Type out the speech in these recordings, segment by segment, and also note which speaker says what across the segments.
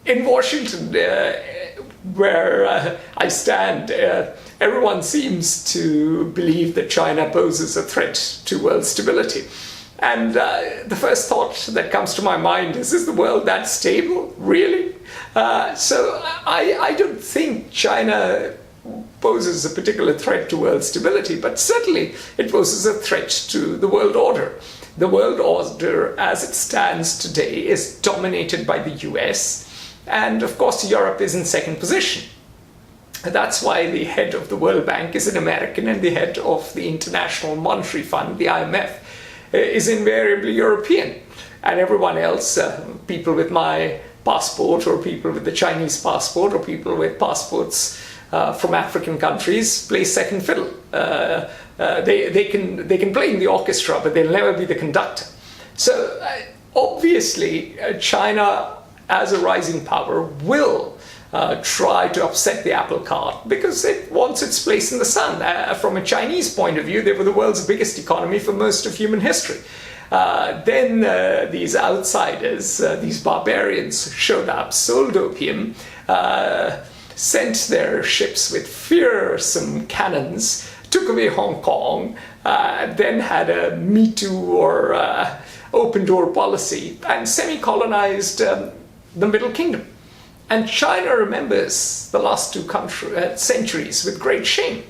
Speaker 1: in Washington, where I stand, everyone seems to believe that China poses a threat to world stability. And the first thought that comes to my mind is the world that stable? Really? So I don't think China poses a particular threat to world stability, but certainly it poses a threat to the world order. The world order as it stands today is dominated by the US, and of course Europe is in second position. That's why the head of the World Bank is an American and the head of the International Monetary Fund, the IMF, is invariably European. And everyone else, people with my passport or people with the Chinese passport or people with passports from African countries, play second fiddle. They can play in the orchestra, but they'll never be the conductor. So obviously China as a rising power will try to upset the apple cart because it wants its place in the sun. From a Chinese point of view, they were the world's biggest economy for most of human history. Then these outsiders, these barbarians showed up, sold opium, sent their ships with fearsome cannons, took away Hong Kong, then had a Me Too or open door policy and semi-colonized the Middle Kingdom. And China remembers the last two centuries with great shame.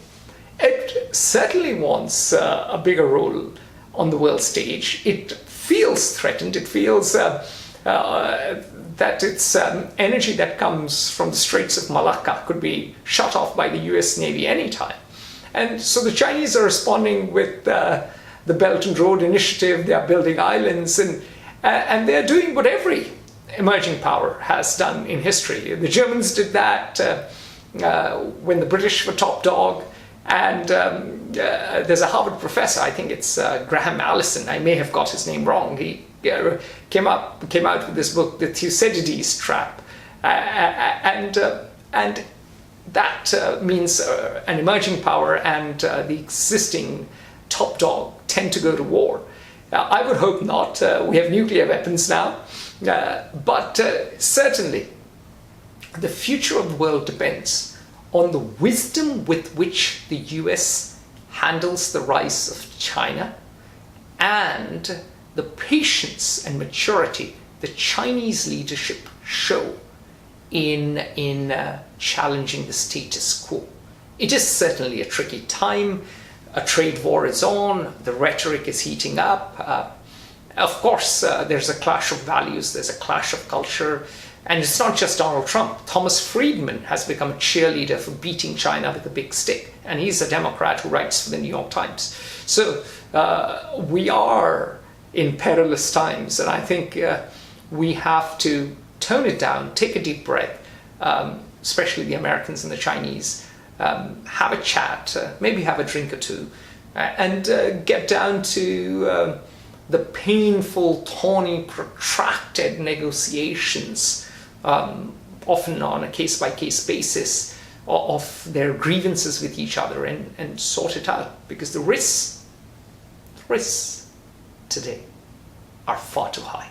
Speaker 1: It certainly wants a bigger role on the world stage. It feels threatened. It feels that its energy that comes from the Straits of Malacca could be shut off by the US Navy anytime. And so the Chinese are responding with the Belt and Road Initiative. They are building islands, and they're doing what every emerging power has done in history. The Germans did that when the British were top dog. And there's a Harvard professor, I think it's Graham Allison, I may have got his name wrong. He came out with this book, The Thucydides Trap. And that means an emerging power and the existing top dog tend to go to war. I would hope not. We have nuclear weapons now. But certainly, the future of the world depends on the wisdom with which the US handles the rise of China and the patience and maturity the Chinese leadership show in challenging the status quo. It is certainly a tricky time. A trade war is on. The rhetoric is heating up. Of course, there's a clash of values, there's a clash of culture, and it's not just Donald Trump. Thomas Friedman has become a cheerleader for beating China with a big stick, and he's a Democrat who writes for the New York Times. So we are in perilous times, and I think we have to tone it down, take a deep breath, especially the Americans and the Chinese, have a chat, maybe have a drink or two, and get down to the painful, thorny, protracted negotiations, often on a case-by-case basis, of their grievances with each other and sort it out. Because the risks today are far too high.